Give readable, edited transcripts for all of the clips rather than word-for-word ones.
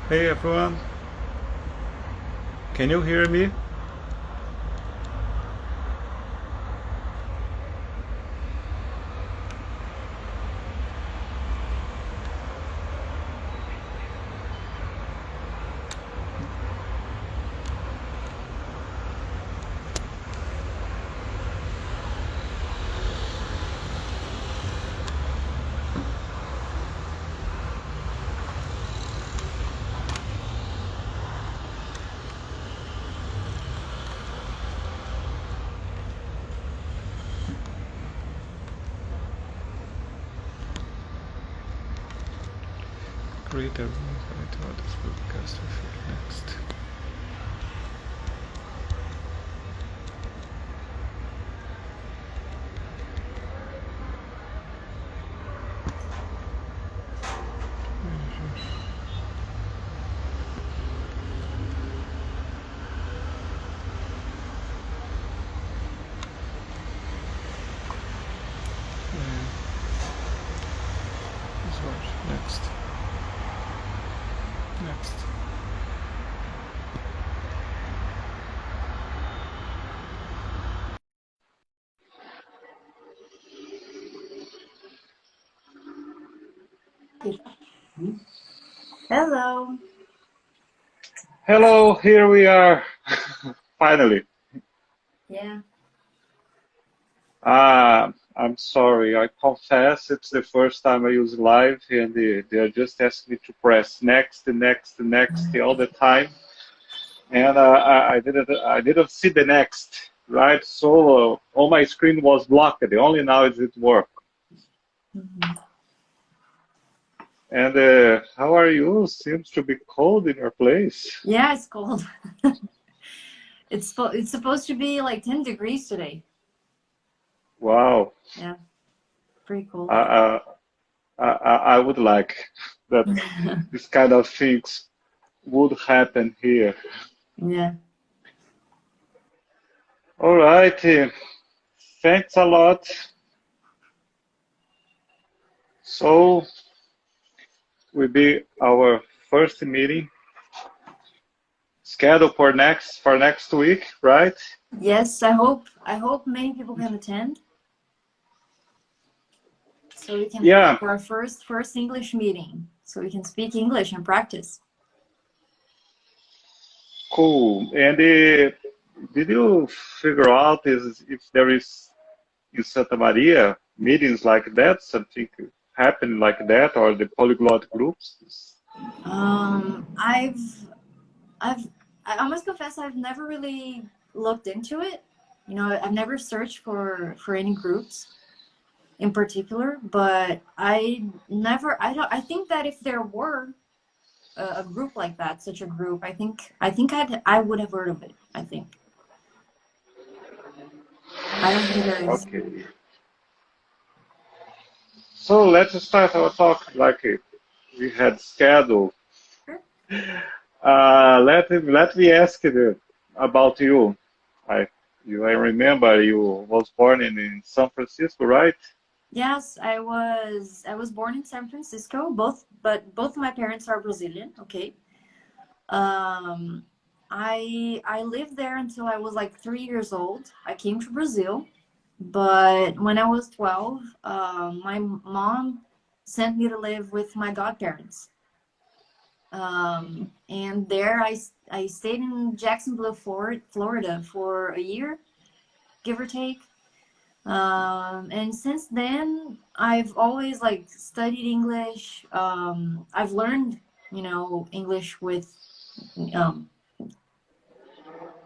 Hey everyone, can you hear me? Great everyone, I thought this podcast will next. Let's watch next. Next. Hello. Hello, here we are. Finally. Yeah. I'm sorry, I confess it's the first time I use live and they are just asking me to press next, next, next all the time. And I didn't see the next, right? So all my screen was blocked. Only now is it work. And how are you? Seems to be cold in your place. Yeah, it's cold. It's supposed to be like 10 degrees today. Wow. Yeah, pretty cold. I would like that this kind of things would happen here. Yeah. All right. Thanks a lot. So will be our first meeting scheduled for next week, right? Yes, I hope many people can attend. So we can Yeah, have our first English meeting. So we can speak English and practice. cool. And did you figure out if there is in Santa Maria meetings like that, something happen like that, or the polyglot groups? I've I must confess I've never really looked into it. You know, I've never searched for any groups in particular, but I think that if there were a group like that, such a group, I would have heard of it. I think. I don't think there is. Okay. So let's start our talk like we had scheduled. Sure. Let me ask you about you. I I remember you was born in San Francisco, right? Yes, I was born in San Francisco, but both my parents are Brazilian. Okay. Um, I lived there until I was like 3 years old. I came to Brazil, but when I was 12, my mom sent me to live with my godparents. And there I stayed in Jacksonville, Florida for a year, give or take. And since then, I've always like studied English. I've learned, English with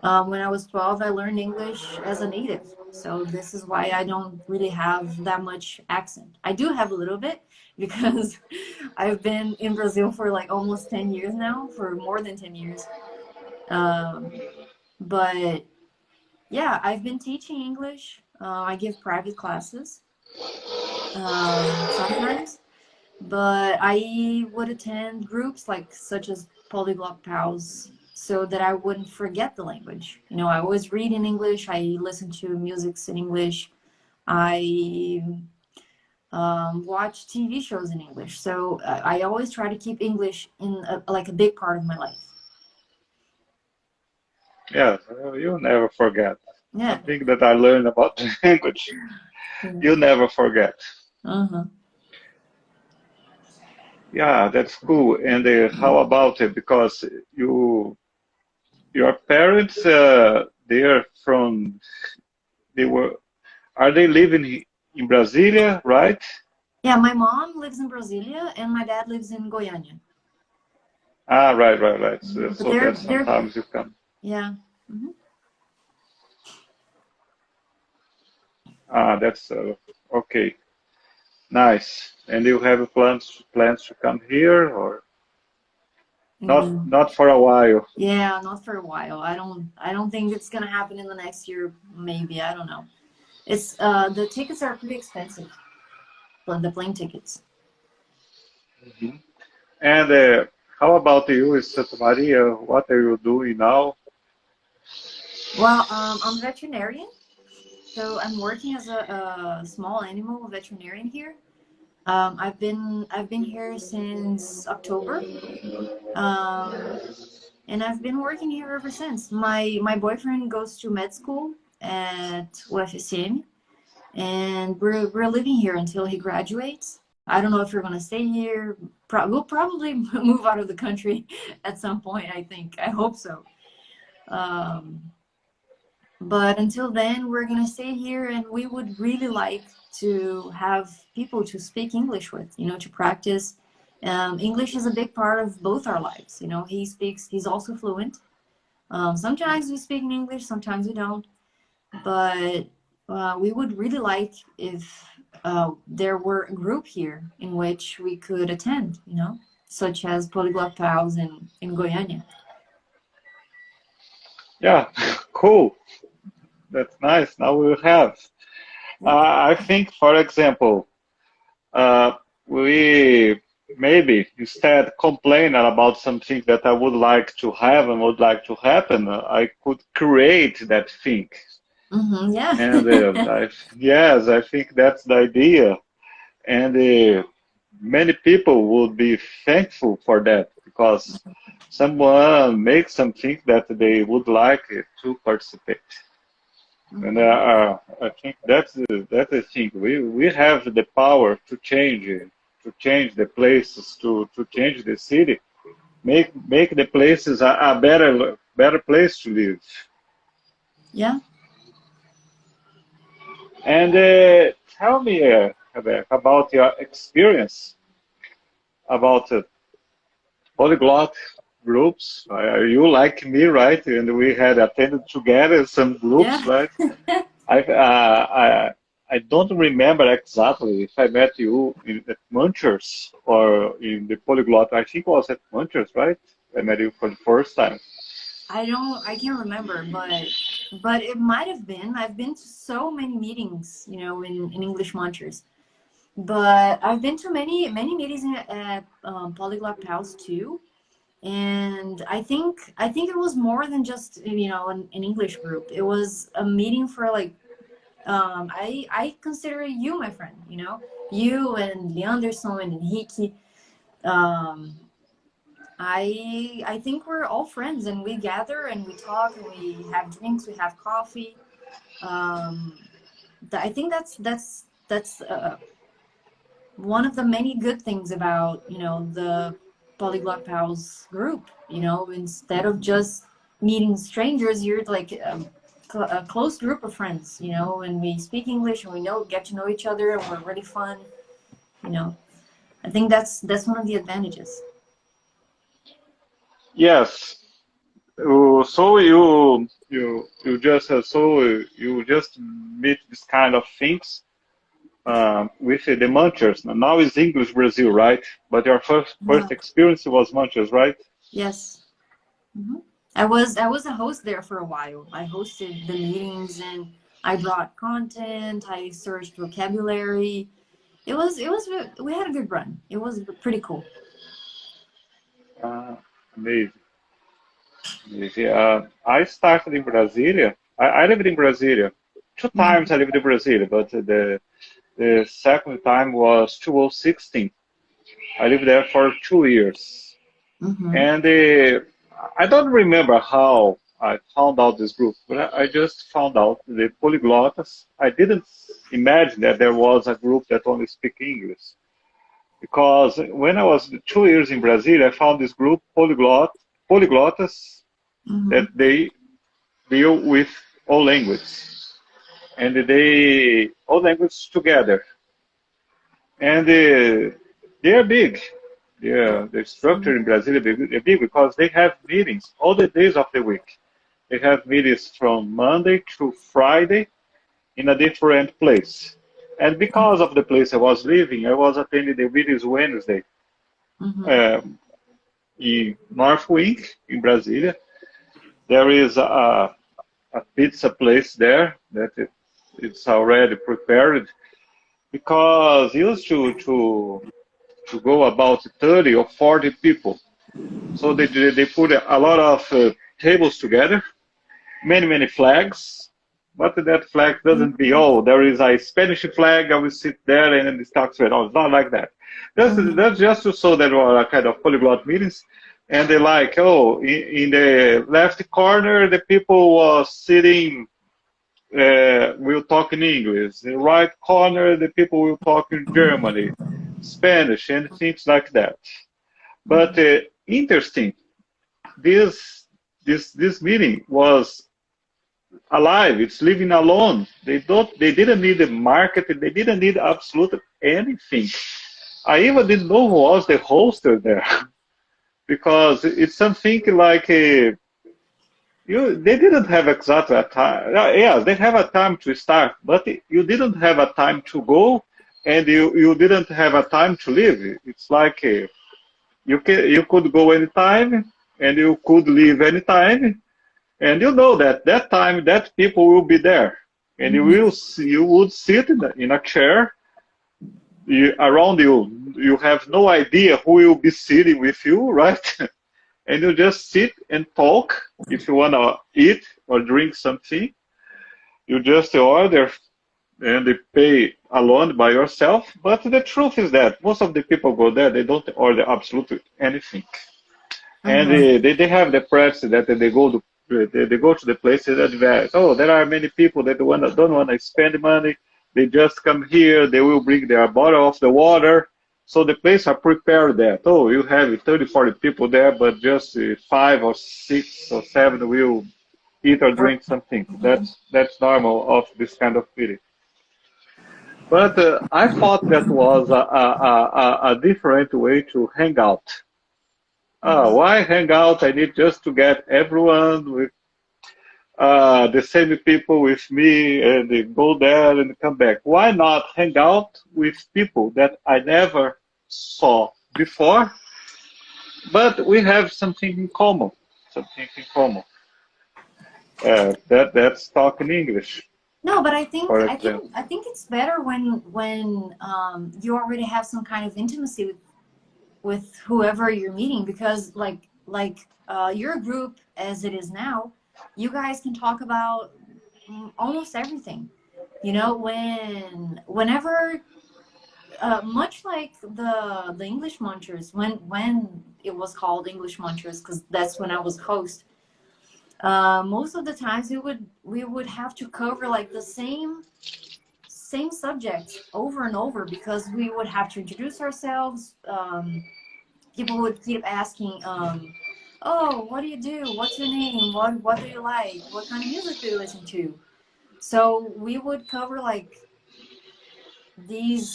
um, when I was 12, I learned English as a native. So this is why I don't really have that much accent. I do have a little bit because I've been in Brazil for like almost 10 years now, for more than 10 years. Um, but yeah, I've been teaching English. I give private classes sometimes, but I would attend groups like such as Polyglotpals so that I wouldn't forget the language. You know, I always read in English. I listen to music in English. I watch TV shows in English. So I always try to keep English in like a big part of my life. Yeah, you never forget. Yeah. One thing that I learned about the language, you never forget. Uh-huh. Yeah, that's cool. And how about it? Because your parents, they're from, they were, are they living in Brasilia, right? Yeah, my mom lives in Brasilia and my dad lives in Goiânia. Ah, right, right, right. So, But so that sometimes you come. yeah. Hmm. Ah, that's okay. Nice. And you have plans to come here or not for a while? Yeah, not for a while. I don't think it's gonna happen in the next year, maybe. I don't know. It's the tickets are pretty expensive. The plane tickets. Mhm. And how about you, Santa Maria? What are you doing now? Well, I'm a veterinarian, so I'm working as a small animal veterinarian here. I've been here since October, um, and I've been working here ever since. My boyfriend goes to med school at UFSM, and we're living here until he graduates. I don't know if we're gonna stay here. We'll probably move out of the country at some point. I think. I hope so. Um, but until then, we're gonna stay here, and we would really like to have people to speak English with. You know, to practice. English is a big part of both our lives. You know, he speaks. He's also fluent. Sometimes we speak in English, sometimes we don't. But we would really like if there were a group here in which we could attend, you know, such as Polyglotpals in Goiânia. Yeah, cool. That's nice. Now we'll have. Yeah. I think, for example, uh, we maybe instead complaining about something that I would like to have and would like to happen, I could create that thing. Mm-hmm, And yeah. yes, I think that's the idea. And many people would be thankful for that because someone makes something that they would like to participate. And Mm-hmm. I think that's the thing. We have the power to change the places, to change the city, make the places a better place to live. Yeah. And tell me, Rebecca, about your experience about polyglot groups. You like me, right? And we had attended together some groups, Yeah. right? I don't remember exactly if I met you at Munchers or in the polyglot. I think it was at Munchers, right? I met you for the first time. I can't remember, but it might have been. I've been to so many meetings, you know, in English Munchers. But I've been to many meetings at Polyglot House too. And I think it was more than just, you know, an English group. It was a meeting for like I consider you my friend, you know, you and Leanderson and Hiki. um I think we're all friends, and we gather and we talk and we have drinks, we have coffee. um I think that's one of the many good things about, you know, the Polyglot Pals group. You know, instead of just meeting strangers, you're like a close group of friends, you know, and we speak English and we get to know each other and we're really fun, you know. I think that's one of the advantages. Yes. So you just meet this kind of things with the Munchers. Now it's English Brazil, right? But your Yeah. first experience was Munchers, right? Yes. Hmm. I was a host there for a while. I hosted the meetings and I brought content. I searched vocabulary. It was we had a good run. It was pretty cool. Uh, Amazing. Amazing. I started in Brasilia. I lived in Brasilia. Two Hmm. times I lived in Brasilia, but The second time was 2016. I lived there for 2 years. Mm-hmm. And I don't remember how I found out this group, but I just found out the polyglots. I didn't imagine that there was a group that only speak English. Because when I was 2 years in Brazil, I found this group, polyglots, Mm-hmm. that they deal with all languages. And they, all languages together. And they are big. The structure in Brazil is big because they have meetings all the days of the week. They have meetings from Monday to Friday in a different place. And because of the place I was living, I was attending the meetings Wednesday Mm-hmm. um, in North Wing in Brasilia. There is a pizza place there that it's already prepared because used to go about 30 or 40 people. So they put a lot of tables together, many flags, but that flag doesn't be, oh, there is a Spanish flag, I will sit there and it starts with, oh, it's not like that. That's just to show that we're a kind of polyglot meetings. And they like, oh, in the left corner, the people was sitting, will talk in English. In the right corner, the people will talk in Germany, Spanish, and things like that. But interesting, this meeting was alive. It's living alone. They didn't need a market. They didn't need absolute anything. I even didn't know who was the hoster there because it's something like they didn't have exactly a time. Yes, they have a time to start, but you didn't have a time to go, and you didn't have a time to leave. It's like you could go anytime, and you could leave anytime, and you know that time that people will be there, and you would sit in a chair around you. You have no idea who will be sitting with you, right? And you just sit and talk. If you want to eat or drink something, you just order and they pay alone by yourself. But the truth is that most of the people go there, they don't order absolutely anything. And Mm-hmm. they have the practice that they go to the places that oh, there are many people that don't want to spend money. They just come here. They will bring their bottle of the water. So the place are prepared that, oh, you have 30, 40 people there, but just 5 or 6 or 7 will eat or drink something. That's normal of this kind of meeting. But I thought that was a different way to hang out. Why hang out? I need just to get everyone with the same people with me and they go there and come back. Why not hang out with people that I never saw before, but we have something in common? Something in common. That's talking English, No, but I think for I example. think I think it's better when you already have some kind of intimacy with whoever you're meeting, because your group as it is now, you guys can talk about almost everything. You know, whenever much like the English Munchers, when it was called English Munchers, because that's when I was host. Most of the times we would have to cover like the same subject over and over, because we would have to introduce ourselves. People would keep asking, "Oh, what do you do? What's your name? What do you like? What kind of music do you listen to?" So we would cover like these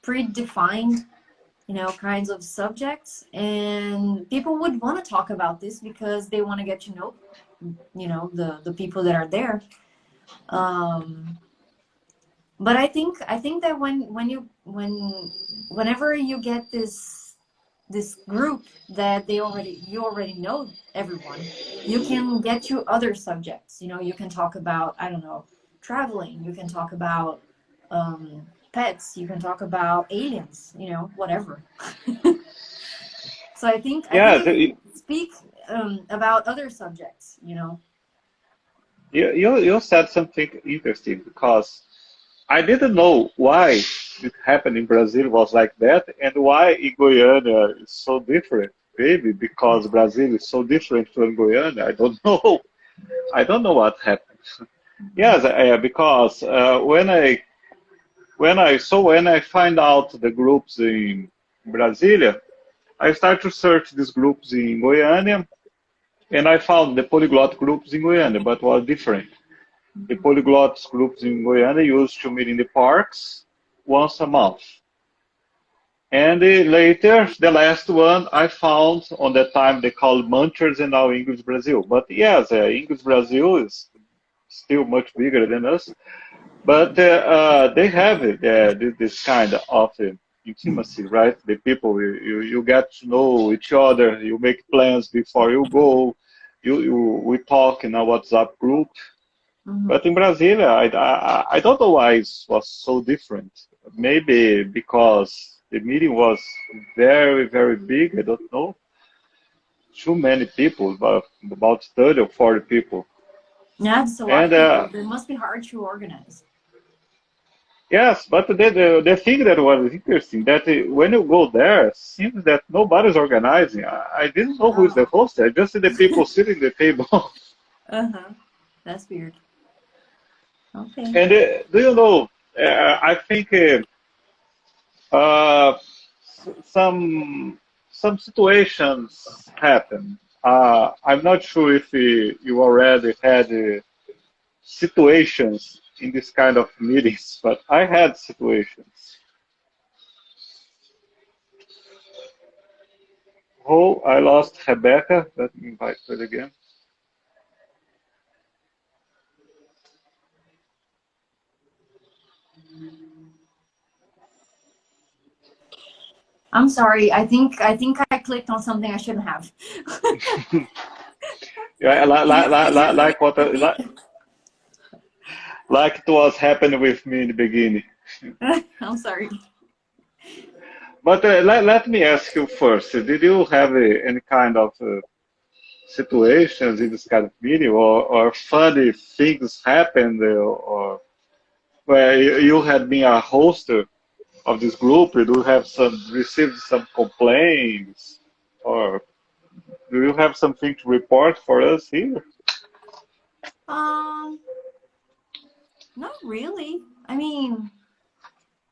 predefined, kinds of subjects, and people would want to talk about this because they want to get to know, the people that are there. Um, but I think that whenever you get this group that you already know everyone, you can get to other subjects. You can talk about, I don't know, traveling. You can talk about pets. You can talk about aliens. Whatever. So I think Yeah, you can speak about other subjects. you said something interesting because I didn't know why it happened in Brazil was like that, and why in Guyana is so different. Maybe because Brazil is so different from Guyana. I don't know. I don't know what happened. Yes, because when I find out the groups in Brasilia, I start to search these groups in Guyana, and I found the polyglot groups in Guyana, but was different. The polyglot groups in Guyana used to meet in the parks once a month. And later, the last one I found on the time they called Munchers and now English Brazil. But yes, English Brazil is still much bigger than us. But they have this kind of intimacy, right? The people, you get to know each other, you make plans before you go, we talk in a WhatsApp group. But in Brasilia, I don't know why it was so different. Maybe because the meeting was very, very big, I don't know. Too many people, about 30 or 40 people. Yeah, it's a lot And of people. It must be hard to organize. yes, but the thing that was interesting that when you go there, it seems that nobody's organizing. I didn't know who is the Oh. host. I just see the people sitting at the table. Uh-huh. That's weird. Okay. And do you know? I think uh, some situations happen. I'm not sure if you already had situations in this kind of meetings, but I had situations. Oh, I lost Rebecca. Let me invite her again. I'm sorry. I think I clicked on something I shouldn't have. Yeah, Can you please like, repeat? like it was happening with me in the beginning. I'm sorry. But let me ask you first, did you have any kind of situations in this kind of meeting or funny things happened or where you had been a host of this group, you do have some received some complaints or do you have something to report for us here? Um, Not really. I mean,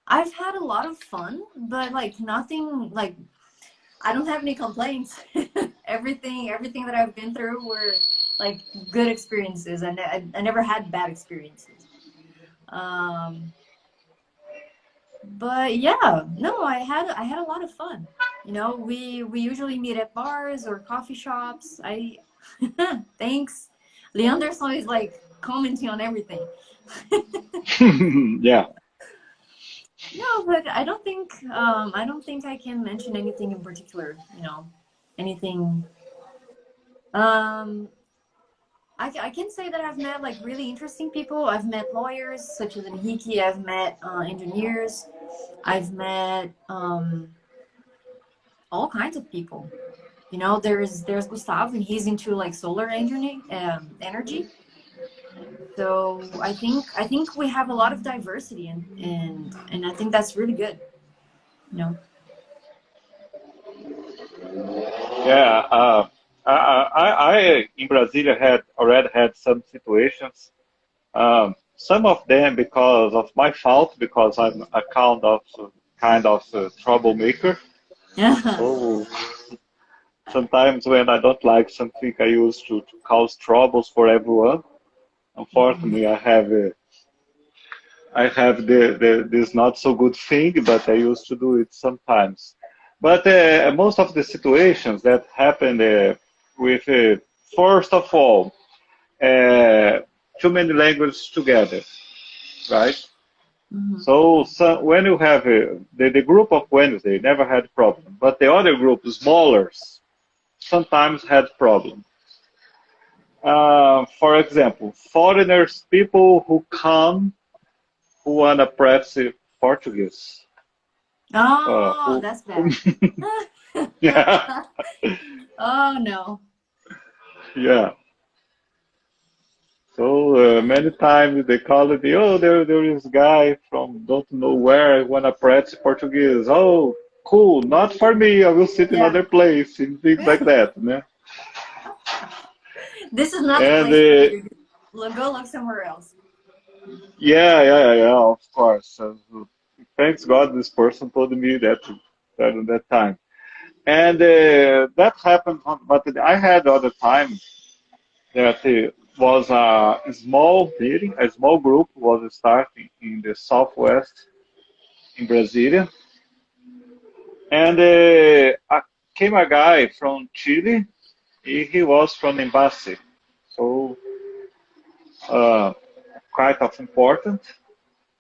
I've had a lot of fun, but like nothing like I don't have any complaints. Everything that I've been through were like good experiences. I never had bad experiences. Um, but yeah, no, I had a lot of fun. You know, we usually meet at bars or coffee shops. I thanks. Leanderson is like commenting on everything. Yeah. No, but I don't think I can mention anything in particular. Anything. Um, I can say that I've met like really interesting people. I've met lawyers such as Enrique. I've met engineers. I've met all kinds of people. There's Gustavo, and he's into like solar energy. So I think we have a lot of diversity, and I think that's really good. You know. Yeah, I in Brasilia had already had some situations. Some of them because of my fault, because I'm a kind of troublemaker. Yeah. So sometimes when I don't like something, I used to cause troubles for everyone. Unfortunately, I have this not so good thing, but I used to do it sometimes. But most of the situations that happen with, first of all, uh, too many languages together, right? Mhm. So when you have the group of Wednesday never had problem, but the other group, smaller, sometimes had problem. For example, foreigners, people who come who wanna practice Portuguese. Oh, Who, that's bad. yeah, Oh no. yeah. So many times they call me, oh, there is a guy from don't know where, I wanna practice Portuguese. Oh, cool, not for me, I will sit in Yeah. another place, and things like that. Né? This is not the And place for you. Go look somewhere else. yeah, of course. Thanks God this person told me that at that time. And that happened, but I had other time that was a small meeting, a small group was starting in the southwest in Brasilia, and came a guy from Chile. He was from embassy, so uh, quite of important,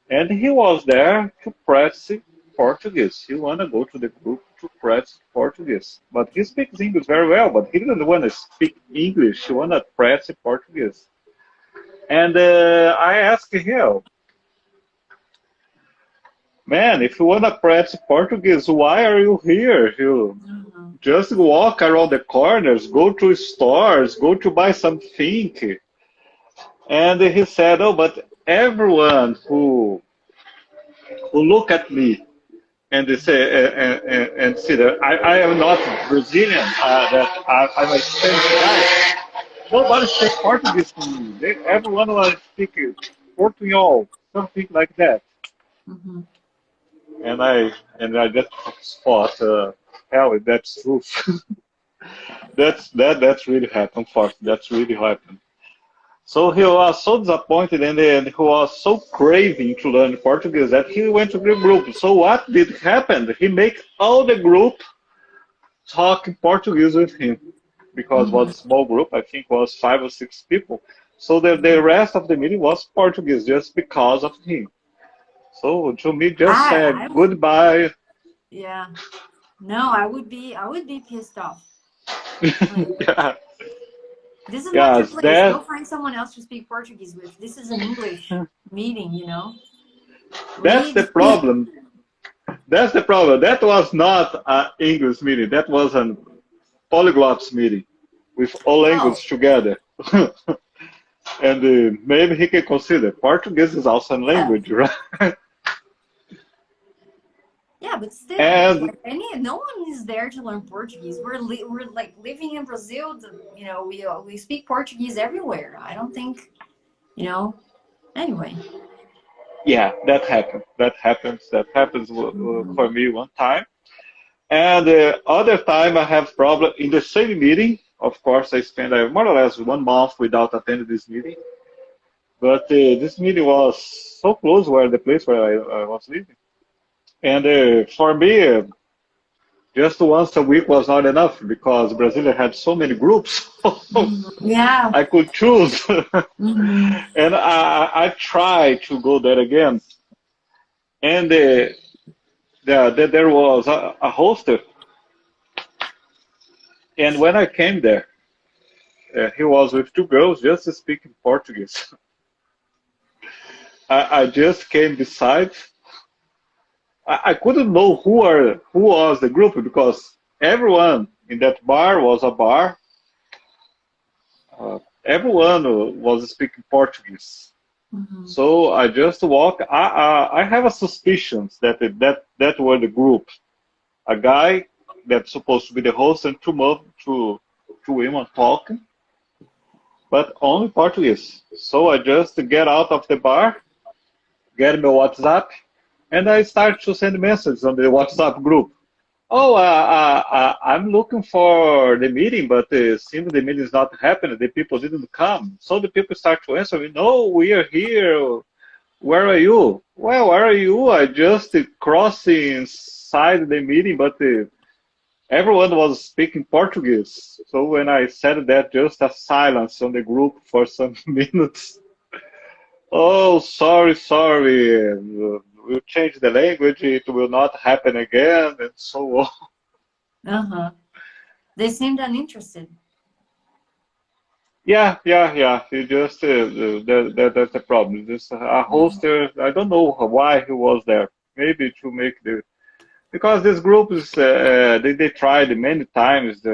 and he was there to practice Portuguese. He wanna go to the group to practice Portuguese, but he speaks English very well. But he didn't wanna speak English. He wanna practice Portuguese. And I asked him, man, if you want to practice Portuguese, why are you here? You just walk around the corners, go to stores, go to buy something. And he said, oh, but everyone who look at me and they say and see that I am not Brazilian, that I'm a Spanish guy. Nobody speaks Portuguese to me. Everyone was speaking Portuguese, something like that. Mm-hmm. And I just thought, hell, that's true. That's really happened. For that's really happened. So he was so disappointed and then he was so craving to learn Portuguese that he went to the group. So what did happen? He make all the group talk Portuguese with him because it was a small group. I think it was 5 or 6 people. So the rest of the meeting was Portuguese just because of him. So to me, just I would, goodbye. yeah. No, I would be pissed off. Like, Yeah, this is not your yes, place. Go that find someone else to speak Portuguese with. This is an English meeting, you know. that's the Read. problem. That's the problem. That was not an English meeting. That was a polyglots meeting with all Oh, languages together. And maybe he can consider Portuguese is also a yeah. language, right? Yeah, but still, And like no one is there to learn Portuguese. We're like living in Brazil. You know, we speak Portuguese everywhere. I don't think, you know. Anyway. yeah, that happened. That happens. That happens for me one time. And other time I have problem in the same meeting. Of course, I spent more or less 1 month without attending this meeting. But this meeting was so close where the place where I was living. And for me, just once a week was not enough because Brazil had so many groups. Yeah. I could choose. Mm-hmm. And I tried to go there again. And there was a hoster. And when I came there, he was with 2 girls just speaking Portuguese. I just came beside. I couldn't know who was the group because everyone in that bar was a bar. Everyone was speaking Portuguese. Mm-hmm. So I just walk. I have a suspicion that were the group. A guy that's supposed to be the host and two women talking, but only Portuguese. So I just get out of the bar, get my WhatsApp, and I start to send messages on the WhatsApp group. Oh, I'm looking for the meeting, but since the meeting is not happening, the people didn't come. So the people start to answer me, no, we are here. Where are you? Well, where are you? I just crossed inside the meeting, but everyone was speaking Portuguese. So when I said that, just a silence on the group for some minutes. Oh, sorry. We'll change the language. It will not happen again, and so on. Uh-huh. They seemed uninterested. Yeah. He just that's the problem. Just a hoster. I don't know why he was there. Maybe to make the because this group is they tried many times.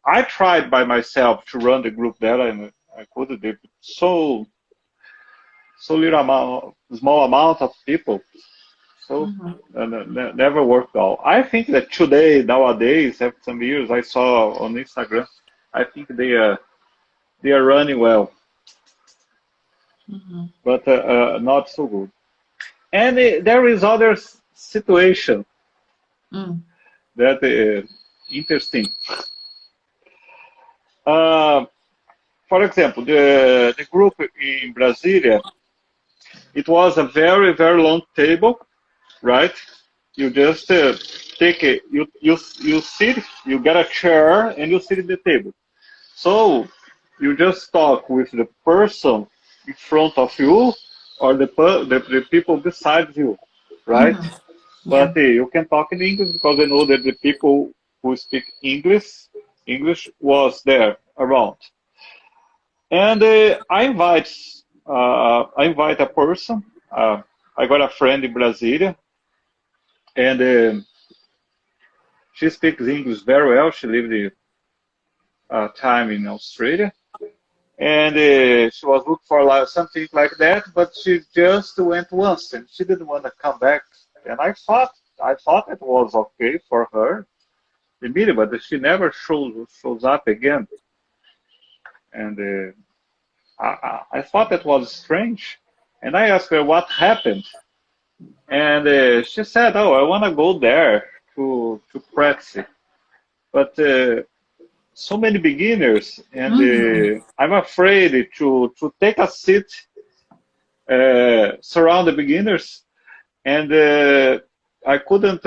I tried by myself to run the group there, and I couldn't. They so so little amount, small amount of people. So never worked out. I think that today, nowadays, after some years, I saw on Instagram, I think they are running well, but not so good. And there is other situation Mm. that interesting. Uh, for example, the group in Brasilia, it was a very long table, right? You just take it, you sit, you get a chair, and you sit at the table. So you just talk with the person in front of you or the people beside you, right? Yeah. But you can talk in English because I know that the people who speak English was there around. And I invite a person. I got a friend in Brasilia, and she speaks English very well. She lived time in Australia, and she was looking for like, something like that, but she just went once, and she didn't want to come back. And I thought it was okay for her, the meeting, but she never shows up again. And I thought that was strange. And I asked her what happened, and she said, "Oh, I want to go there to practice, but so many beginners, and I'm afraid to take a seat surround the beginners, and I couldn't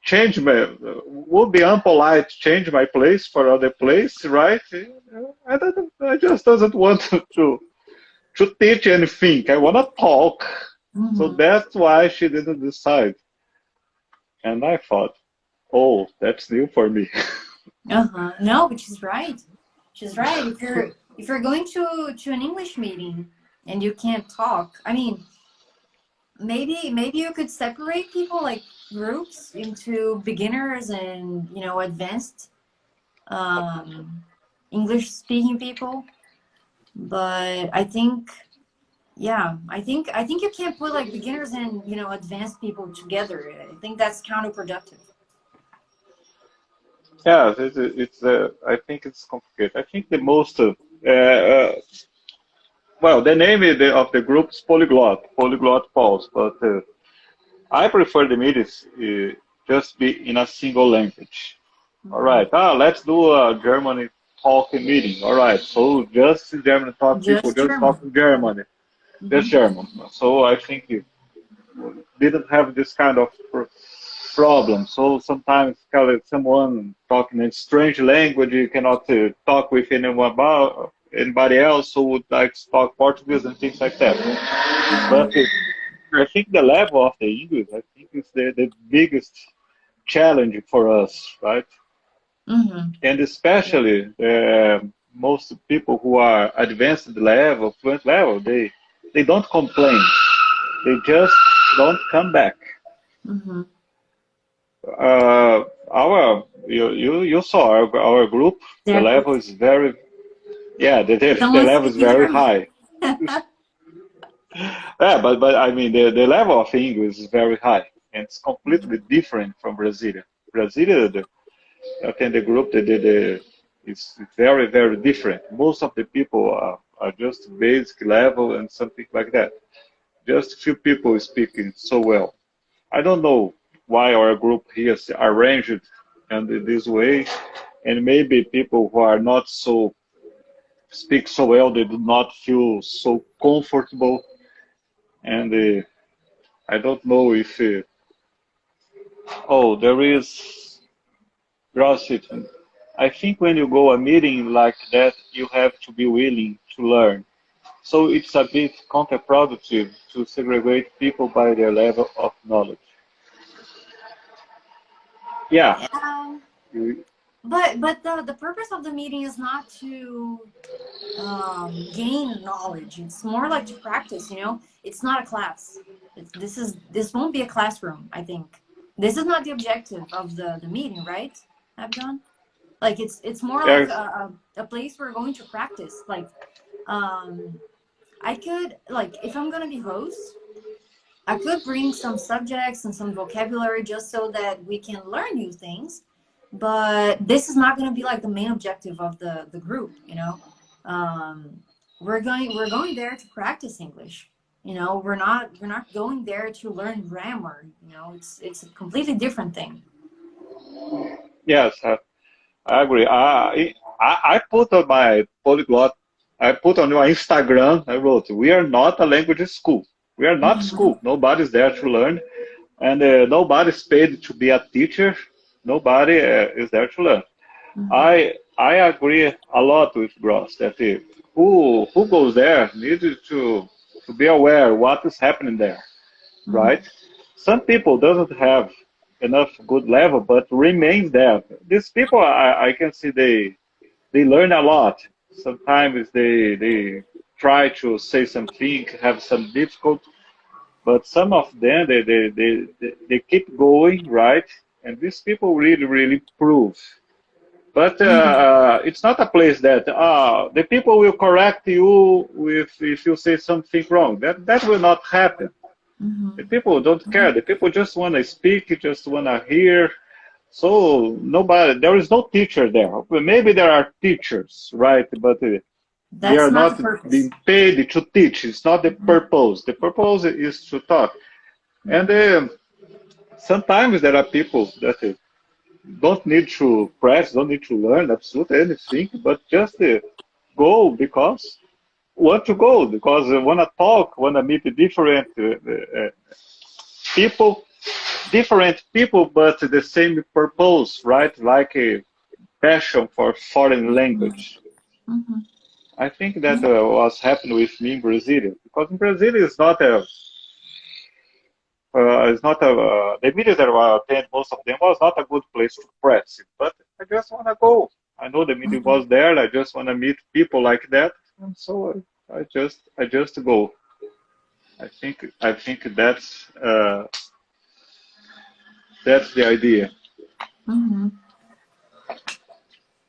change my, would be unpolite change my place for other place, right? I just doesn't want to teach anything. I want to talk." So that's why she didn't decide. And I thought, oh, that's new for me. No, but she's right. She's right. If you're going to an English meeting and you can't talk, I mean, maybe you could separate people like groups into beginners and advanced English speaking people. But I think, yeah, I think you can't put like beginners and advanced people together. I think that's counterproductive. Yeah, I think it's complicated. I think the most, well, the name of the group is Polyglotpals, but I prefer the meetings just be in a single language. All right, let's do a Germany talking meeting. All right, so just German talk people, Just just talk German. Germany, just German. So I think you didn't have this kind of problem. So sometimes someone talking in strange language, you cannot talk with anyone about anybody else who would like to talk Portuguese and things like that. But I think the level of the English, I think, is the biggest challenge for us, right? And especially most people who are advanced level, fluent level, they don't complain. They just don't come back. You saw our group. The Exactly. level is very, yeah, the Someone level is speaking very German. high. Yeah, but I mean the level of English is very high, and it's completely different from Brazil. Brazil, I think the group is very different. Most of the people are just basic level and something like that. Just few people speaking so well. I don't know why our group here is arranged in this way, and maybe people who are not so speak so well, they do not feel so comfortable, and I don't know if oh there is CrossFit. I think when you go a meeting like that, you have to be willing to learn. So it's a bit counterproductive to segregate people by their level of knowledge. Yeah, Yeah. you, But the purpose of the meeting is not to gain knowledge. It's more like to practice. It's not a class. This won't be a classroom. I think this is not the objective of the meeting, right, Abdon? Like it's more like there's a place we're going to practice. Like um, I could, like, if I'm gonna be host, I could bring some subjects and some vocabulary just so that we can learn new things. But this is not gonna be like the main objective of the group, you know. Um, we're going there to practice English. You know, we're not going there to learn grammar. You know, it's a completely different thing. Yes, I agree. I put on my polyglot, I put on my Instagram, I wrote, we are not a language school. We are not Mhm. school. Nobody's there to learn, and nobody's paid to be a teacher. Nobody is there to learn. Mhm. I agree a lot with Gross that who goes there needs to be aware what is happening there, Mhm. right? Some people doesn't have enough good level, but remain there. These people, I can see they learn a lot. Sometimes they try to say something, have some difficult, but some of them they keep going, right? And these people really prove. But Mhm. it's not a place that the people will correct you if you say something wrong. That will not happen. The Mhm. people don't care. The people just want to speak, just want to hear. So nobody, there is no teacher there. Well, maybe there are teachers, right? But they That's are not the not purpose. being paid to teach. It's not the Mhm. purpose. The purpose is to talk. And Mhm. sometimes there are people that don't need to press, don't need to learn absolutely anything, but just go because want to go, because want to talk, want to meet different people, different people, but the same purpose, right? Like a passion for foreign Mhm. language. Mhm. I think that Yeah. was happening with me in Brazil, because in Brazil it's not a the meetings that I attend, most of them was not a good place to practice. But I just want to go. I know the meeting Mhm. was there. I just want to meet people like that, and so I just go. I think that's the idea. Mhm.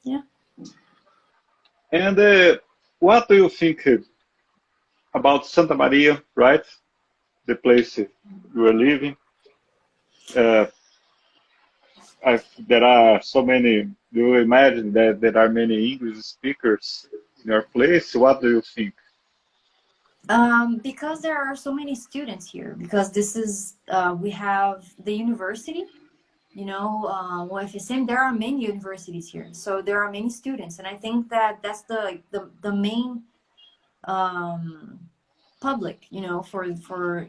Yeah. And what do you think about Santa Maria, right? The place you are living. Uh, there are so many. Do you imagine that there are many English speakers in your place? What do you think? Because there are so many students here, because this is we have the university, you know, well, if you say there are many universities here, so there are many students, and I think that that's the main um, public, you know, for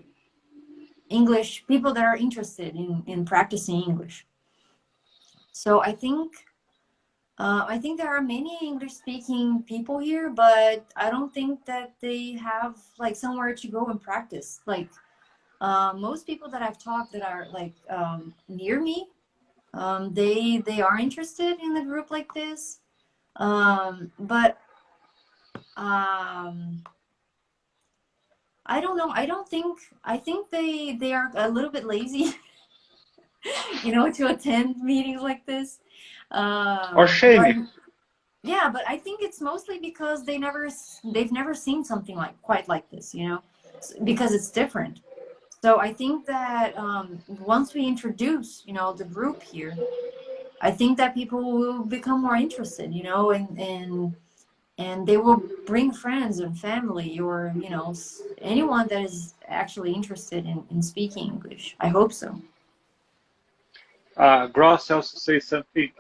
English people that are interested in practicing English. So I think there are many English speaking people here, but I don't think that they have like somewhere to go and practice. Like most people that I've talked that are like near me, they are interested in a group like this. But um, I don't know. I think they are a little bit lazy, you know, to attend meetings like this. Or But shame? yeah, but I think it's mostly because they've never seen something like quite like this, you know, because it's different. So I think that once we introduce, you know, the group here, I think that people will become more interested, you know, and they will bring friends and family or, you know, anyone that is actually interested in speaking English. I hope so. Gross also says something.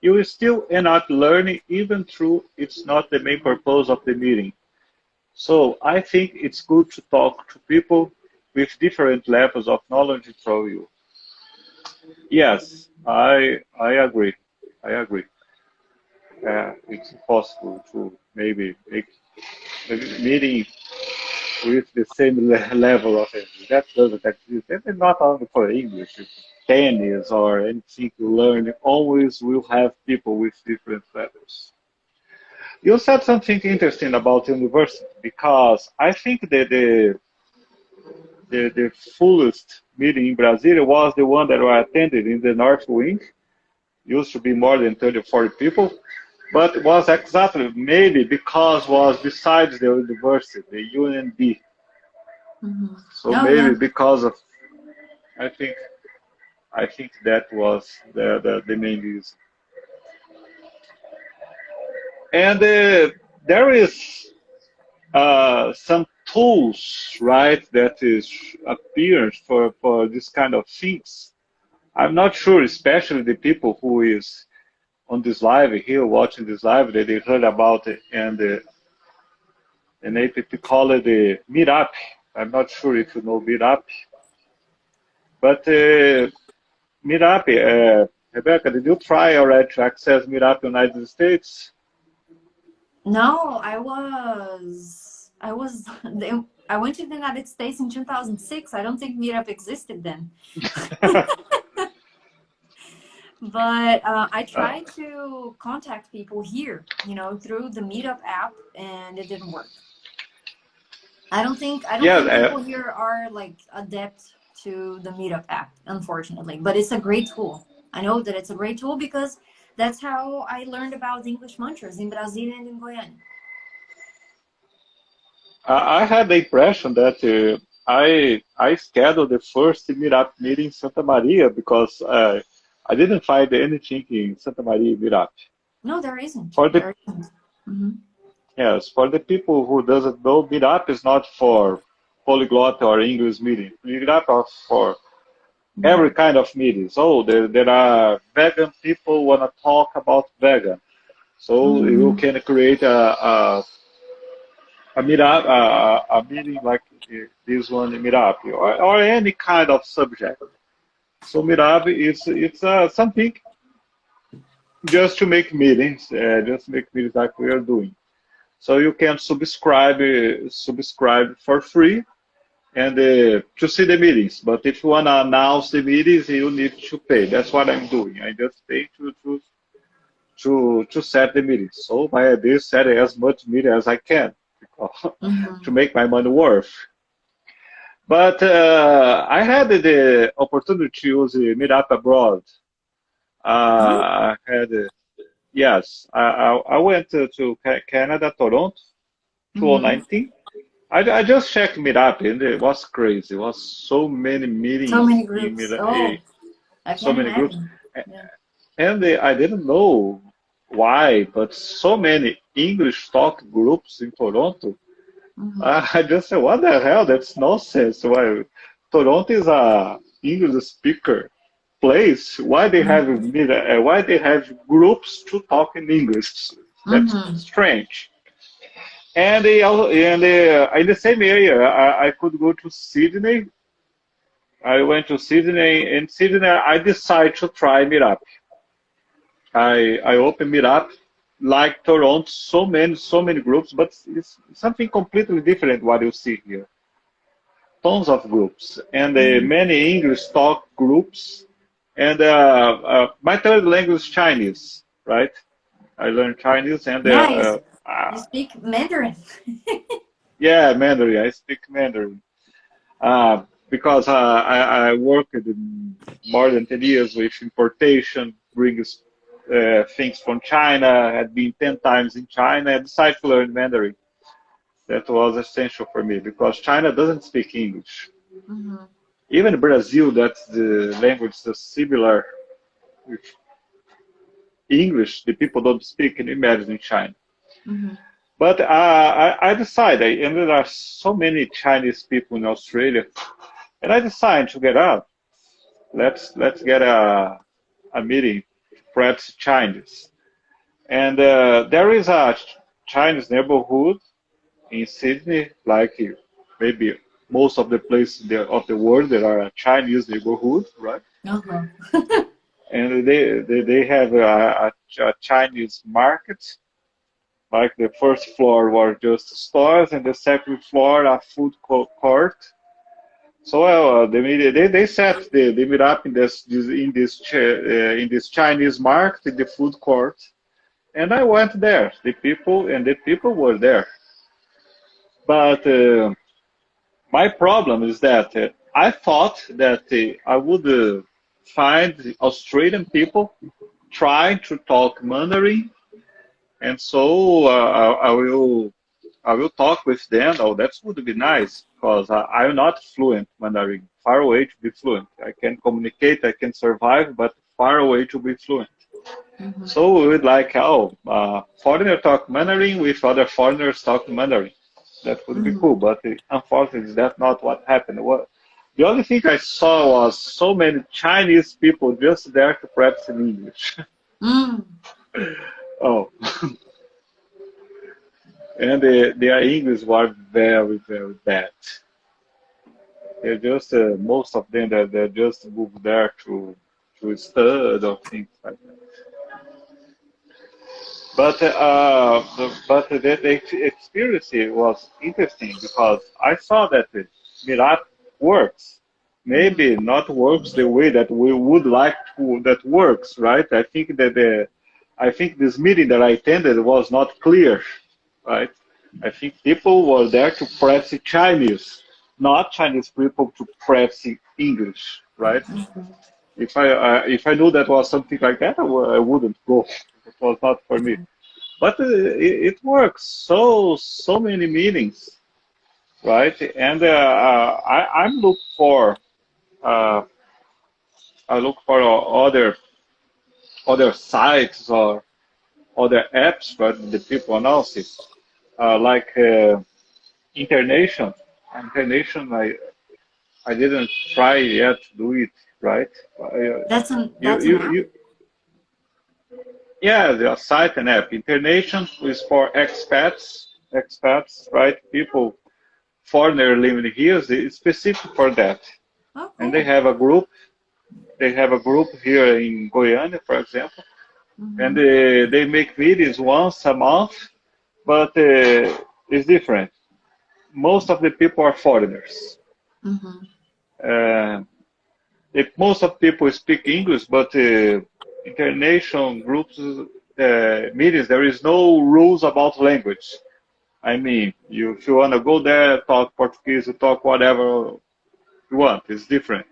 You will still end up learning, even though it's not the main purpose of the meeting. So I think it's good to talk to people with different levels of knowledge from you. Yes, I agree. I agree. It's possible to maybe make a meeting with the same level of English. That doesn't exist. And not only for English, tennis or anything you learn, always will have people with different levels. You said something interesting about university because I think that the fullest meeting in Brazil was the one that I attended in the North Wing. Used to be more than 30 or 40 people. but it was exactly maybe because was besides the university, the UNB. Mm-hmm. So Oh maybe yeah. because of I think I think that was the main reason. And there is some tools, right, that is appears for this kind of things. I'm not sure, especially the people who is on this live here watching this live that they heard about it and they call it the Meetup. I'm not sure if you know Meetup, but Meetup, Rebecca, did you try already to access Meetup in the United States? No, I went to the United States in 2006. I don't think Meetup existed then. But I Uh, tried to contact people here, through the Meetup app, and it didn't work. I don't think yeah, people here are like adept to the Meetup app, unfortunately. But it's a great tool. I know that it's a great tool because that's how I learned about English mantras in Brazil and in Goiânia. I had the impression that I scheduled the first Meetup meeting in Santa Maria because I didn't find anything in Santa Maria Meetup. No, there isn't. For the There isn't. Mm-hmm. Yes, for the people who doesn't know, Meetup is not for polyglot or English meeting. Meetup are for Mm-hmm. every kind of meeting. So there are vegan people want to talk about vegan. So you Mm-hmm. can create a meetup, a meeting like this one, meetup, or any kind of subject. So meetup is it's something just to make meetings like we are doing. So you can subscribe for free and to see the meetings. But if you want to announce the meetings, you need to pay. That's what I'm doing. I just pay to set the meetings. So by this, set as much meeting as I can to Mm-hmm. make my money worth. But I had the opportunity to use Meetup abroad. Oh. I had yes, I went to Canada, Toronto, Mm-hmm. 2019. I just checked Meetup and it was crazy. It was so many So meetings many in groups. Meetup, Oh, I so can many groups, imagine. Yeah. and I didn't know why, but so many English talk groups in Toronto. Mm-hmm. I just said, what the hell? That's nonsense. Why Toronto is a English speaker place? Why they have groups to talk in English? That's Mm-hmm. strange. And in the same area, I could go to Sydney. I went to Sydney. In Sydney, I decided to try Meetup. I opened Meetup like Toronto, so many groups, but it's something completely different what you see here. Tons of groups and Mm-hmm. many English talk groups. And my third language is Chinese, right? I learned Chinese and Yeah, you speak Mandarin. yeah, Mandarin. I speak Mandarin. Because I worked in more than 10 years with importation, brings things from China, had been 10 times in China, and decided to learn Mandarin. That was essential for me because China doesn't speak English. Mm-hmm. Even Brazil, that's the language that's similar with English, the people don't speak, can you imagine in China? Mm-hmm. But I decided, and there are so many Chinese people in Australia, and I decided to get out. Let's get a meeting, perhaps Chinese. And there is a Chinese neighborhood in Sydney, like maybe most of the places of the world there are a Chinese neighborhood, right? Uh-huh. And they have a Chinese market. Like the first floor was just stores, and the second floor a food court. So they set the meet up in this Chinese market in the food court, and I went there. The people were there, but my problem is that I thought that I would find Australian people trying to talk Mandarin and so I will talk with them. Oh, that would be nice because I'm not fluent Mandarin. Far away to be fluent. I can communicate, I can survive, but far away to be fluent. Mm-hmm. So we would like, foreigner talk Mandarin with other foreigners talk Mandarin. That would be Mm-hmm. cool, but unfortunately, that's not what happened. The only thing I saw was so many Chinese people just there to practice in English. Mm. Oh, and their English was very, very bad. They're just most of them they just moved there to study or things like that. But the experience was interesting because I saw that Mirat works. Mm-hmm. Maybe not works the way that we would like to that works, right? I think this meeting that I attended was not clear, right? I think people were there to practice Chinese, not Chinese people to practice English, right? If I knew that was something like that, I wouldn't go. It was not for me. But it works. So many meetings, right? And I'm look for uh, I look for other sites or other apps, but the people announce it, like Internation. Internation, I didn't try yet to do it, right? That's an app. You yeah, the site and app. Internation is for expats, right? People foreigner living here is specific for that, Oh, and they cool. have a group. They have a group here in Goiânia, for example, and Mm-hmm. they make videos once a month, but it's different. Most of the people are foreigners. Mm-hmm. Uh, if most of people speak English, but international groups meetings, there is no rules about language. I mean, if you want to go there, talk Portuguese, talk whatever you want. It's different.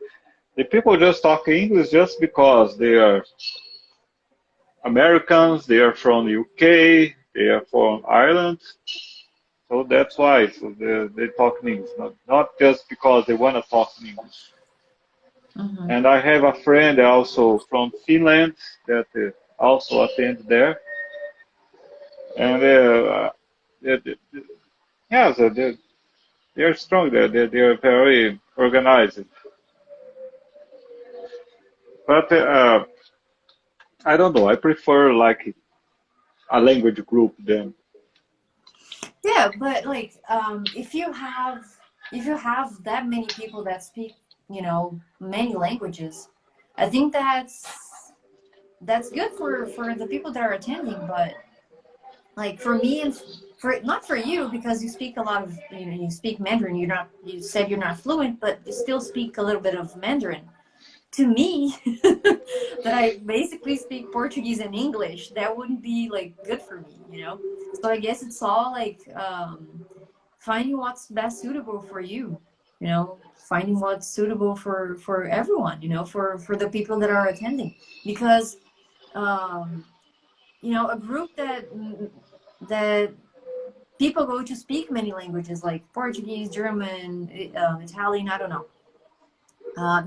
The people just talk English just because they are Americans, they are from UK, they are from Ireland, so that's why. So they talk in English, not just because they want to talk in English. Mm-hmm. And I have a friend also from Finland that also attend there, and yeah, so they're strong there. They're very organized. But I don't know. I prefer like a language group than. Yeah, but like, if you have that many people that speak, many languages, I think that's good for the people that are attending. But like for me and for not for you because you speak a lot of you speak Mandarin. You said you're not fluent, but you still speak a little bit of Mandarin. To me, that I basically speak Portuguese and English, that wouldn't be like good for me. So I guess it's all like finding what's best suitable for you, finding what's suitable for everyone, for the people that are attending. Because um, a group that people go to speak many languages like Portuguese, German, Italian, I don't know.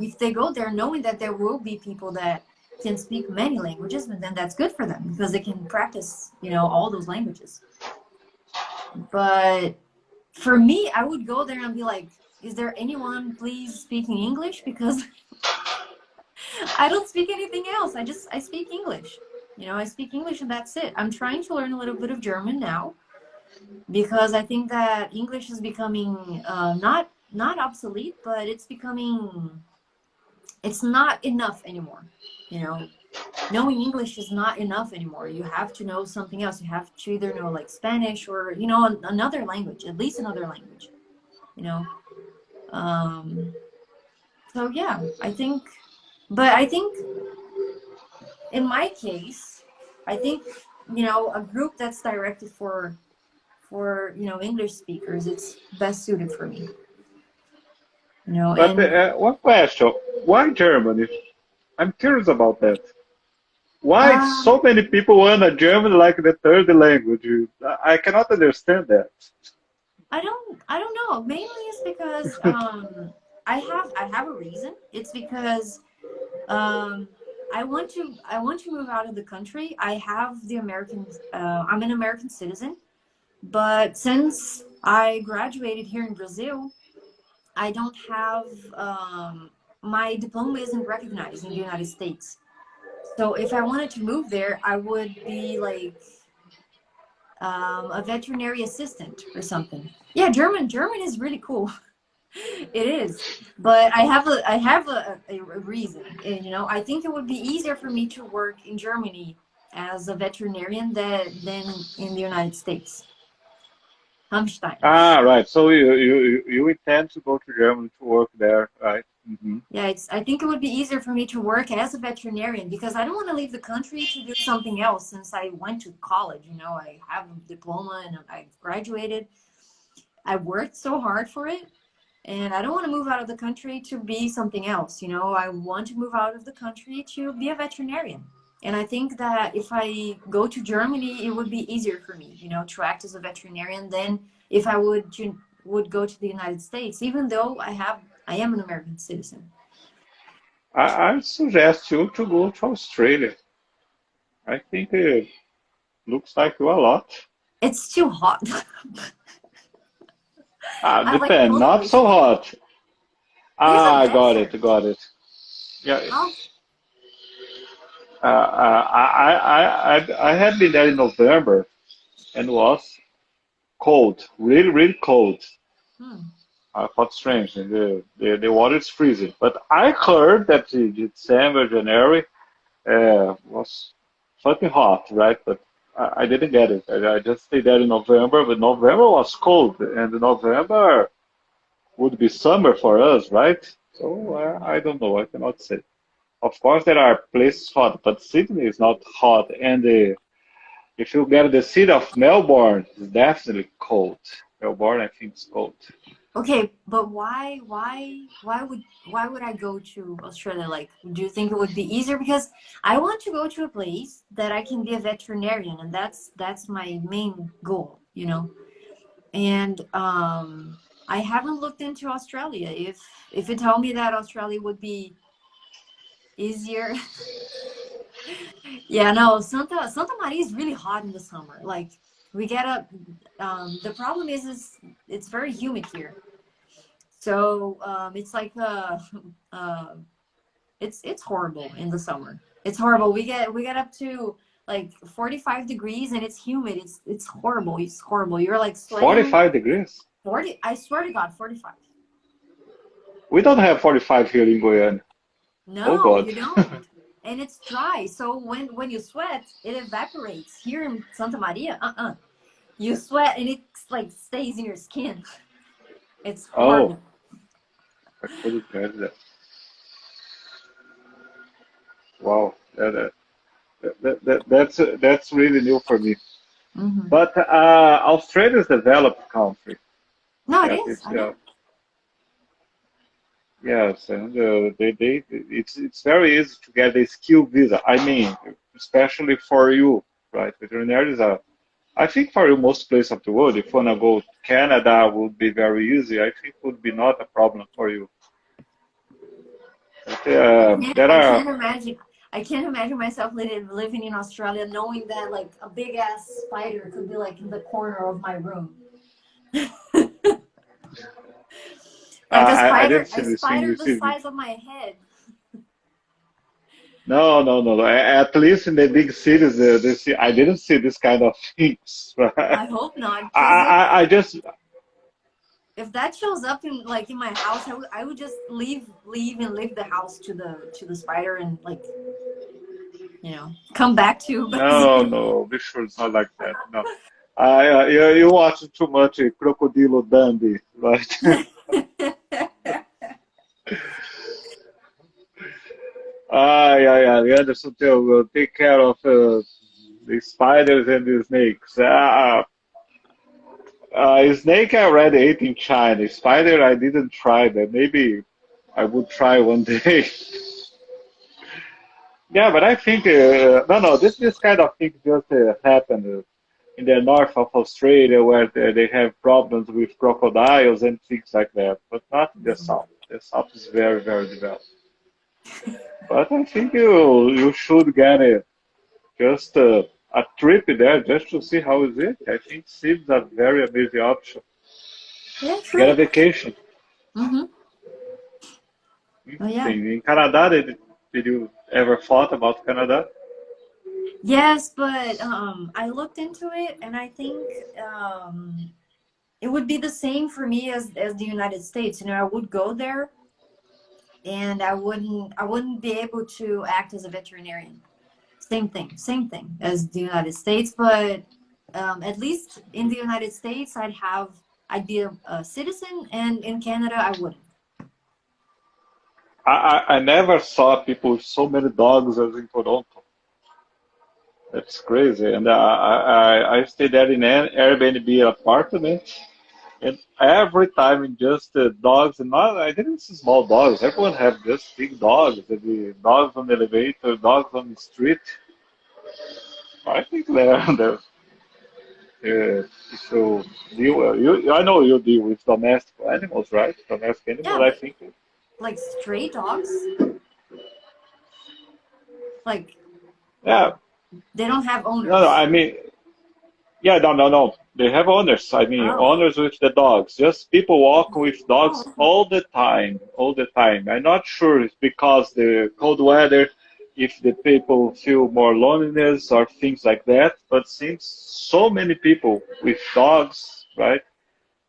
If they go there knowing that there will be people that can speak many languages, then that's good for them because they can practice, all those languages. But for me, I would go there and be like, is there anyone please speaking English? Because I don't speak anything else. I speak English. I speak English and that's it. I'm trying to learn a little bit of German now because I think that English is becoming not obsolete, but it's not enough anymore. Knowing English is not enough anymore. You have to know something else. You have to either know like Spanish or another language, at least another language. You know. Um, so yeah, I think in my case, I think a group that's directed for English speakers, it's best suited for me. But And one question: why Germany? I'm curious about that. Why Um, so many people want a German like the third language? I cannot understand that. I don't know. Mainly it's because I have a reason. It's because um I want to move out of the country. I have the American I'm an American citizen, but since I graduated here in Brazil, I don't have my diploma isn't recognized in the United States. So if I wanted to move there, I would be like a veterinary assistant or something. Yeah, German is really cool. It is, but I have a reason. And, I think it would be easier for me to work in Germany as a veterinarian than in the United States. Hamstein. Ah, right. So you intend to go to Germany to work there, right? Hmm. Yeah, I think it would be easier for me to work as a veterinarian because I don't want to leave the country to do something else since I went to college. I have a diploma and I graduated. I worked so hard for it, and I don't want to move out of the country to be something else. I want to move out of the country to be a veterinarian. And I think that if I go to Germany, it would be easier for me, to act as a veterinarian than if I would go to the United States, even though I am an American citizen. I suggest you to go to Australia. I think it looks like you a lot. It's too hot. I like Depend, cold not so places. hot. There's a Got desert. it, got it. Yeah, How? I had been there in November and was cold, really, really cold. Hmm. I thought strange, and the water is freezing. But I heard that in December, January was fucking hot, right? But I didn't get it. I just stayed there in November, but November was cold, and November would be summer for us, right? So I don't know. I cannot say. Of course, there are places hot, but Sydney is not hot, and if you get the city of Melbourne, it's definitely cold. Melbourne, I think, is cold. Okay, but why would I go to Australia? Like, do you think it would be easier? Because I want to go to a place that I can be a veterinarian, and that's my main goal. And I haven't looked into Australia. If you tell me that Australia would be easier, yeah, no, Santa Maria is really hot in the summer. Like we get up. The problem is it's very humid here. So it's like uh, it's horrible in the summer. It's horrible. We get up to like 45 degrees and it's humid. It's horrible. It's horrible. You're like sweating. 45 degrees? 40. I swear to God, 45. We don't have 45 here in Guyana. Oh No, God. you don't. And it's dry. So when you sweat, it evaporates. Here in Santa Maria, you sweat and it like stays in your skin. It's Oh, horrible. I couldn't get that. Wow, that's really new for me. Hmm. But Australia is a developed country. No, it That is. is, I know. yes, and it's very easy to get a skill visa. I mean, especially for you, right? Veterinary is a I think for you, most places of the world, if you wanna go to Canada, would be very easy. I think would be not a problem for you. But, I can't. there I are can't imagine. I can't imagine myself living in Australia, knowing that like a big ass spider could be like in the corner of my room, like a I spider, didn't see a this thing. spider You the see, size of my head. no, no, no, no. At least in the big cities, I didn't see this kind of things. I hope not, because I just if that shows up in my house, I would just leave the house to the spider and like come back to no, Brazil. no. Be sure it's not like that. No. You watch too much Crocodilo Dundee, right? Anderson, take care of the spiders and the snakes. Snake I already ate in China. Spider I didn't try that. Maybe I would try one day. Yeah, but I think no, this kind of thing just happened in the north of Australia, where they have problems with crocodiles and things like that, but not in the south. The south is very developed. But I think you should get just a trip there just to see how is it. I think seems a very amazing option. Yeah, Get a true. vacation. Mm-hmm. Oh yeah. In Canada, did you ever thought about Canada? Yes, but I looked into it, and I think it would be the same for me as the United States. You know, I would go there, and I wouldn't be able to act as a veterinarian. Same thing as the United States, but at least in the United States, I'd be a citizen, and in Canada, I wouldn't. I never saw people with so many dogs as in Toronto. That's crazy. And I stayed there in an Airbnb apartment, and every time in just dogs, and not I didn't see small dogs. Everyone have just big dogs. The dogs on the elevator, dogs on the street. I think so I know you deal with domestic animals, right? Domestic Yeah, animals. I but think. like stray dogs, like Yeah. they don't have No. owners. I mean, yeah, no. They have owners. I mean, Oh, owners with the dogs. Just people walk with oh, dogs okay. all the time. I'm not sure it's because the cold weather, if the people feel more loneliness or things like that. But since so many people with dogs, right?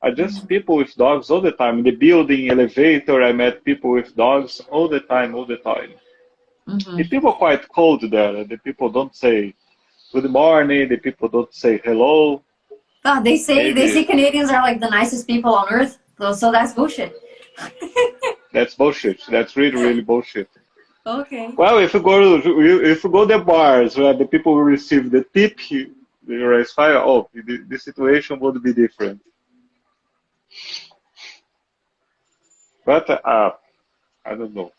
Are just Mhm. people with dogs all the time. In the building, elevator, I met people with dogs all the time, all the time. The Mhm. people are quite cold there. The people don't say good morning. The people don't say hello. Ah, they say Maybe Canadians are like the nicest people on earth. So that's bullshit. that's bullshit. That's really bullshit. Okay. Well, if you go to the bars where the people will receive the tip, the rice fire, oh, the situation would be different. But I don't know.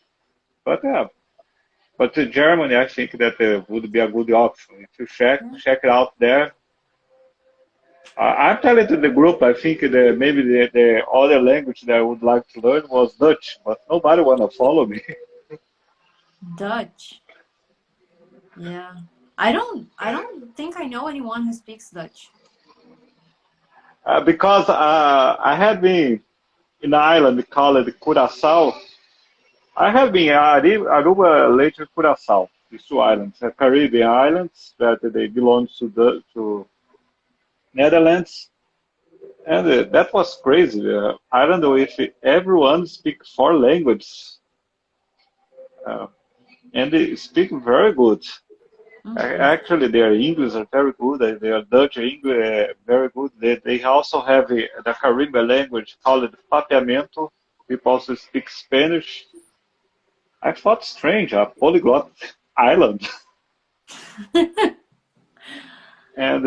But Germany, I think that would be a good option. If you Yeah. check it out there, I'm telling to the group, I think maybe the other language that I would like to learn was Dutch, but nobody wanna follow me. Dutch. Yeah. I don't think I know anyone who speaks Dutch. Because I had been in an island called Curaçao. I have been Aruba, later Curaçao. These two islands, Caribbean islands that they belong to Netherlands, and that was crazy. I don't know if everyone speaks four languages, uh, and they speak very good. Hmm. Actually, their English are very good. Their Dutch English very good. They also have the Caribbean language called Papiamento. People also speak Spanish. I thought strange, a polyglot island, and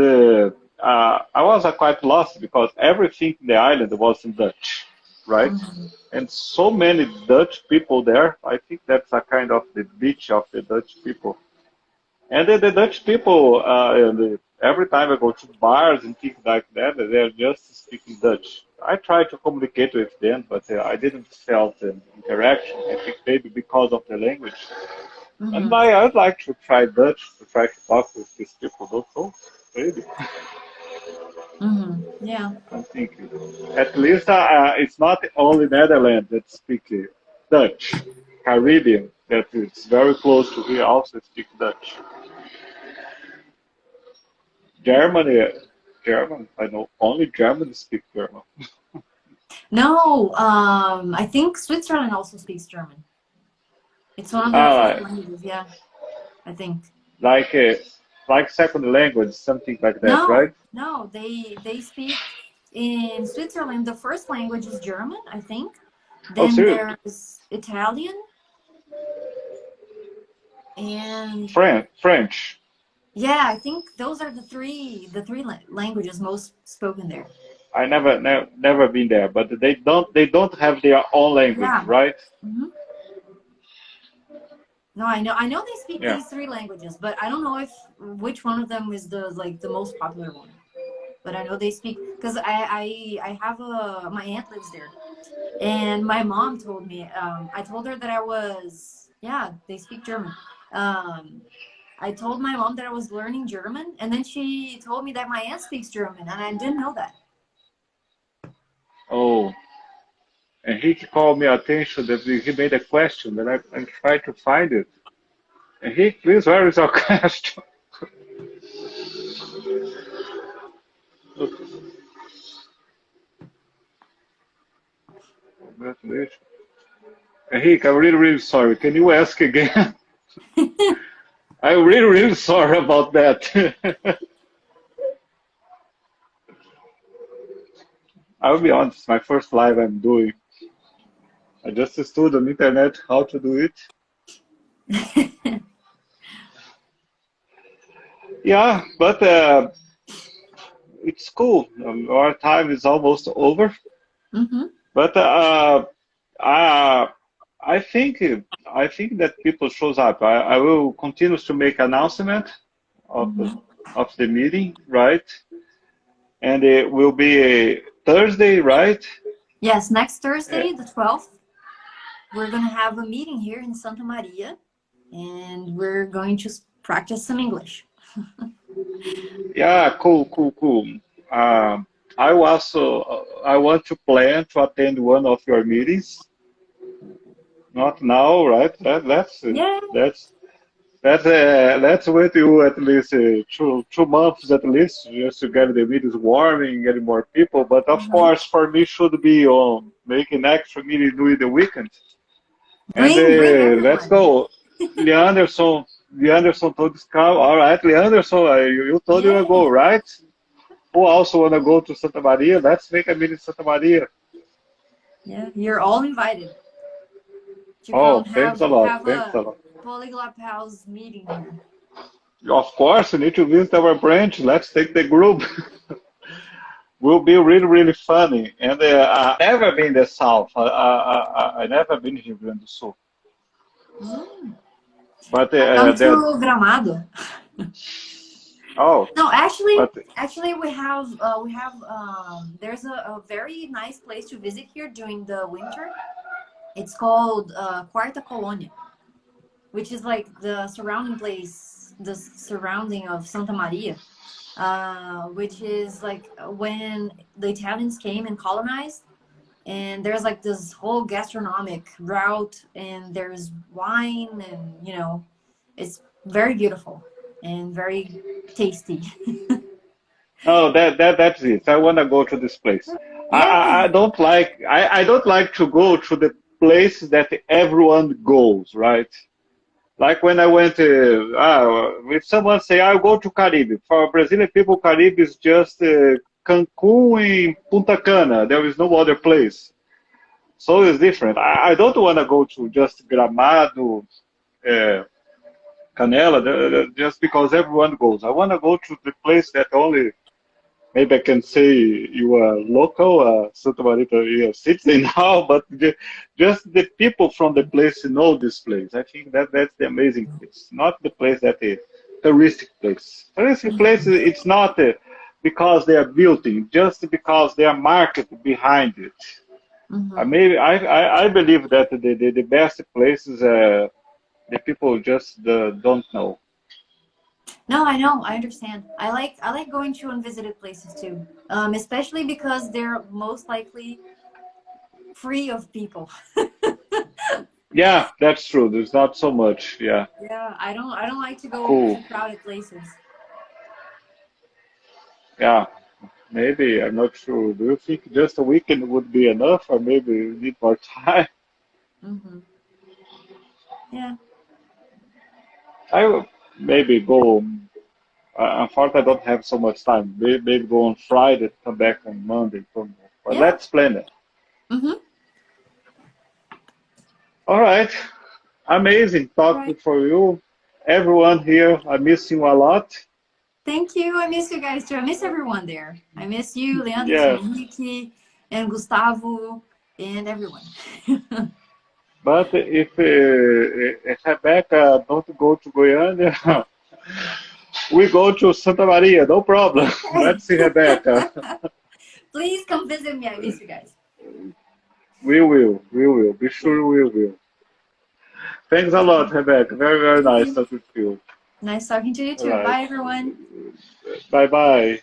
I was quite lost because everything in the island was in Dutch, right? Hmm. And so many Dutch people there. I think that's a kind of the beach of the Dutch people. And the Dutch people, every time I go to bars and things like that, they're just speaking Dutch. I try to communicate with them, but I didn't felt an interaction. I think maybe because of the language. And Hmm. I'd like to try Dutch to try to talk with these people. Also, maybe Hmm. Yeah. I'm thinking. At least it's not only Netherlands that speak Dutch. Caribbean, that is very close to here, also speak Dutch. Germany, German. I know only Germans speak German. No, I think Switzerland also speaks German. It's one of their official Ah, languages. Yeah, I think. like like second language, something like that, right? No, no, they speak in Switzerland. The first language is German, I think. Oh, Then serious? there's Italian, and French. yeah, I think those are the three languages most spoken there. I never been there, but they don't have their own language, Yeah. right? Hmm. No, I know they speak Yeah. these 3 languages, but I don't know if which one of them is the most popular one. But I know they speak, because I have my aunt lives there, and my mom told me, I told her that I was, yeah, they speak German. I told my mom that I was learning German, and then she told me that my aunt speaks German, and I didn't know that. Oh, and he called me attention that he made a question that I tried to find it. And he, please, where is our question? Congratulations. Henrique, I'm really, really sorry. Can you ask again? I'm really, really sorry about that. I'll be honest, my first live I'm doing. I just studied on the internet how to do it. Yeah, but it's cool. Our time is almost over. Mm-hmm. But uh, I think I think that people shows up. I will continue to make announcement Mm-hmm. of the meeting, right? And it will be a Thursday, right? Yes, next Uh, Thursday, the 12th, we're going to have a meeting here in Santa Maria, and we're going to practice some English. yeah, cool, cool, cool. Um, I also I want to plan to attend one of your meetings. Not now, right? Yeah. That's let's wait you at least 2 months at least just to get the meetings warming, getting more people. But of Uh-huh. course, for me, should be on making extra meetings during the weekend. And Bring let's everyone. go. Leanderson, Leanderson told us, come. All right, Leanderson, you told you to Yeah. go, right? Who also want to go to Santa Maria? Let's make a meeting in Santa Maria. Yeah. You're all invited to Oh, come thanks a lot. have Thanks a a lot. Polyglotpals meeting here. Of course, you need to visit our branch. Let's take the group. Will be really, really funny. And I never been in the South. I never been in Rio Grande do Sul. Mm. But Come to that, Gramado. oh, No, but actually, we have there's a very nice place to visit here during the winter. It's called Quarta Colônia, which is like the surrounding place, the surrounding of Santa Maria, which is like when the Italians came and colonized. And there's like this whole gastronomic route, and there's wine, and it's very beautiful and very tasty. no, that's it. I want to go to this place. Yeah. I don't like to go to the place that everyone goes, right? Like when I went to, if someone say, I'll go to Caribe. For Brazilian people, Caribe is just Cancun and Punta Cana. There is no other place. So it's different. I don't want to go to just Gramado, uh, Canela, just because everyone goes. I want to go to the place that only, maybe I can say you are local, Santa Marita, you're a citizen now, but just the people from the place know this place. I think that's the amazing place, not the place that is touristic place. Touristic place, it's not because they are built in, just because they are market behind it. Hmm. I believe that the best places the people just don't know. No, I know, I understand. I like going to unvisited places too, especially because they're most likely free of people. Yeah, that's true. There's not so much. Yeah, Yeah, I don't like to go cool. to crowded places. Yeah, maybe I'm not sure. Do you think just a weekend would be enough, or maybe you need more time? Hmm. Yeah. I will maybe go. Unfortunately, I don't have so much time. Maybe go on Friday, come back on Monday. But Yeah. let's plan it. Hmm. All right. Amazing talking Right. for you. Everyone here, I miss you a lot. Thank you. I miss you guys too. I miss everyone there. I miss you, Leandro, Yeah, Henrique, and Gustavo, and everyone. But if Rebecca don't go to Goiânia, we go to Santa Maria, no problem. Let's see Rebecca. Please come visit me. I miss you guys. We will. Be sure we will. Thanks a lot, Rebecca. Very, very nice talking to you. Nice talking to you too. All right. Bye, everyone. Bye-bye.